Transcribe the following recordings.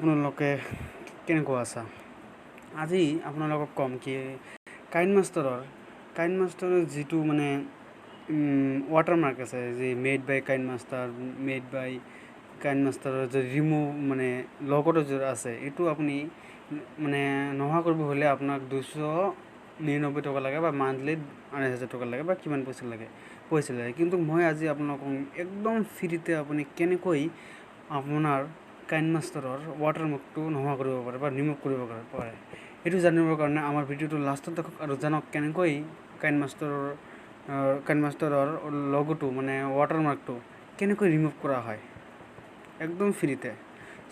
আপোনালোকে কেনেকুৱা আছা? আজি আপোনালোকক ক'ম কি কাইন মাষ্টাৰৰ যিটো মানে ৱাটাৰমাৰ্ক আছে, যি মেড বাই কাইন মাষ্টাৰৰ যে ৰিমুভ মানে লগতো যে আছে, এইটো আপুনি মানে নোহোৱা কৰিব হ'লে আপোনাক 299 টকা লাগে বা মান্থলি 2,500 টকা লাগে বা কিমান পইচা লাগে। কিন্তু মই আজি আপোনালোকক একদম ফ্ৰীতে আপুনি কেনেকৈ আপোনাৰ কাইন মাষ্টাৰৰ ৱাটাৰমাৰ্কটো নোহোৱা কৰিব পাৰে বা ৰিমুভ কৰিব পাৰে, এইটো জানিবৰ কাৰণে আমাৰ ভিডিঅ'টো লাষ্টত দেখক আৰু জানক কেনেকৈ কাইন মাষ্টাৰৰ লগটো মানে ৱাটাৰমাৰ্কটো কেনেকৈ ৰিমুভ কৰা হয় একদম ফ্ৰীতে।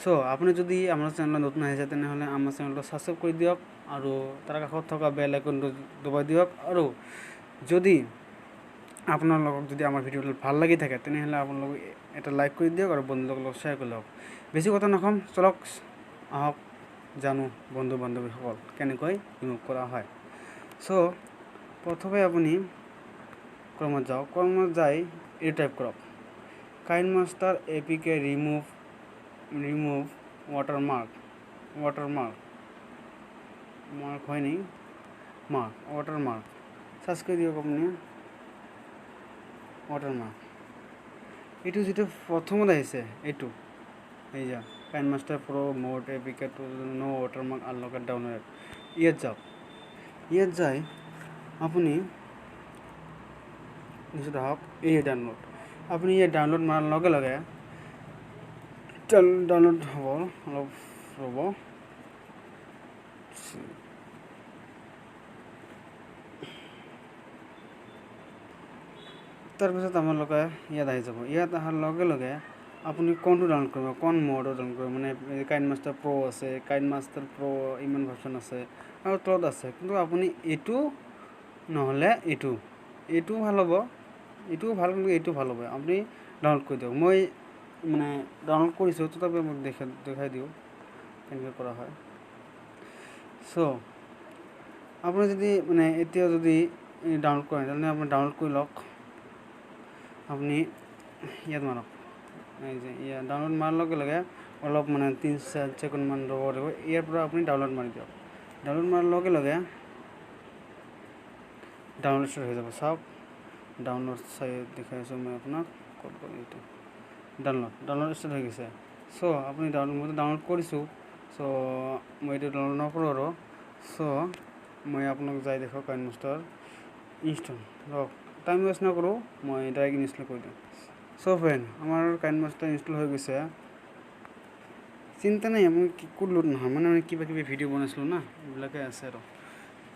চ' আপুনি যদি আমাৰ চেনেলত নতুন আহিছে তেনেহ'লে আমাৰ চেনেলটো ছাবস্ক্ৰাইব কৰি দিয়ক আৰু তাৰ কাষত থকা বেল আইকনটো দবাই দিয়ক। আৰু যদি আপোনালোকক যদি আমাৰ ভিডিঅ'টো ভাল লাগি থাকে তেনেহ'লে আপোনালোকে এটা লাইক কৰি দিয়ক আৰু বন্ধুসকলৰ লগত শ্বেয়াৰ কৰি লওক। বেছি কথা নকম, চলক আহক জানো বন্ধু বান্ধৱীসকল কেনেকৈ ৰিমুভ কৰা হয়। চ' প্ৰথমে আপুনি ক্ৰমত যাওক, ক্ৰমত যাই এইটো টাইপ কৰক, কাইন মাষ্টাৰ APK ৰিমুভ ৱাটাৰমাৰ্ক হয় নি ৱাটাৰমাৰ্ক চাৰ্চ কৰি দিয়ক আপুনি। ৱাটাৰমাৰ্ক এইটো যিটো প্ৰথমত আহিছে এইটো এই যা কাইন মাষ্টাৰ প্ৰ' মোড APK টু ন' ৱাটাৰমাৰ্ক আনলকেড ডাউনলোড। ইয়াত যাওক, ইয়াত যাই আপুনি নিশ্চিত হওক এই ডাউনলোড। আপুনি ইয়াত ডাউনলোড মাৰাৰ লগে লগে ডাউনলোড হ'ব, অলপ ৰ'ব। তাৰপিছত আপোনালোকে ইয়াত আহি যাব। ইয়াত অহাৰ লগে লগে আপুনি কোনটো ডাউনলোড কৰিব, কোন মডৰ ডাউনলোড কৰিব, মানে কাইন মাষ্টাৰ প্ৰ' আছে, কাইন মাষ্টাৰ প্ৰ' ইমান ভাৰ্চন আছে আৰু তলত আছে, কিন্তু আপুনি এইটো নহ'লে এইটো ভাল হ'ব, এইটোও ভাল, কিন্তু এইটো ভাল হ'ব। আপুনি ডাউনলোড কৰি দিয়ক। মই মানে ডাউনলোড কৰিছোঁ, তথাপি মোক দেখাই দিওঁ কেনেকৈ কৰা হয়। চ' আপুনি যদি মানে এতিয়া যদি ডাউনলোড কৰে তেনেহ'লে আপুনি ডাউনলোড কৰি লওক। আপুনি ইয়াত মাৰক, এই যে ইয়াত ডাউনলোড মাৰাৰ লগে লগে অলপ মানে 3-4 ছেকেণ্ডমান ৰ'ব লাগিব। ইয়াৰ পৰা আপুনি ডাউনলোড মাৰি দিয়ক। ডাউনলোড মাৰাৰ লগে লগে ডাউনলোড ষ্টাৰ্ট হৈ যাব। চাওক ডাউনলোড চাই দেখাই আছোঁ মই আপোনাক, ক'ত গ'ল এইটো, ডাউনলোড ষ্টাৰ্ট হৈ গৈছে। চ' আপুনি মইতো ডাউনলোড কৰিছোঁ, চ' মই এইটো ডাউনলোড নকৰোঁ আৰু। চ' মই আপোনাক যাই দেখুৱাওঁ কাইন মাষ্টাৰ ইনষ্টল। ৰওক, টাইম ৱেষ্ট নকৰোঁ, মই ডাইৰেক্ট ইনষ্টল কৰি দিওঁ। চ' ফ্ৰেণ্ড, আমাৰ কাইন মাষ্টাৰ ইনষ্টল হৈ গৈছে। চিন্তা নাই, মই ক'ত লোড নহয়, মানে আমি কিবা কিবি ভিডিঅ' বনাইছিলোঁ না, এইবিলাকে আছে আৰু।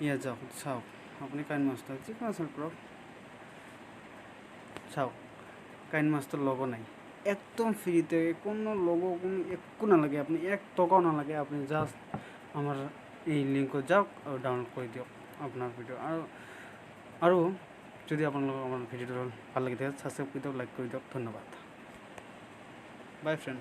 ইয়াত যাওক, চাওক আপুনি কাইন মাষ্টাৰ যিকোনো আছে কৰক, চাওক কাইন মাষ্টাৰ লগো নাই, একদম ফ্ৰীতে, কোনো লগো কোনো একো নালাগে, আপুনি 1 টকাও নালাগে। আপুনি জাষ্ট আমাৰ এই লিংকত যাওক আৰু ডাউনলোড কৰি দিয়ক আপোনাৰ ভিডিঅ'। আৰু যদি আপোনালোকক আমাৰ ভিডিঅ'টো ভাল লাগি থাকে ছাবস্ক্ৰাইব কৰি দিয়ক, লাইক কৰি দিয়ক। ধন্যবাদ, বাই ফ্ৰেণ্ড।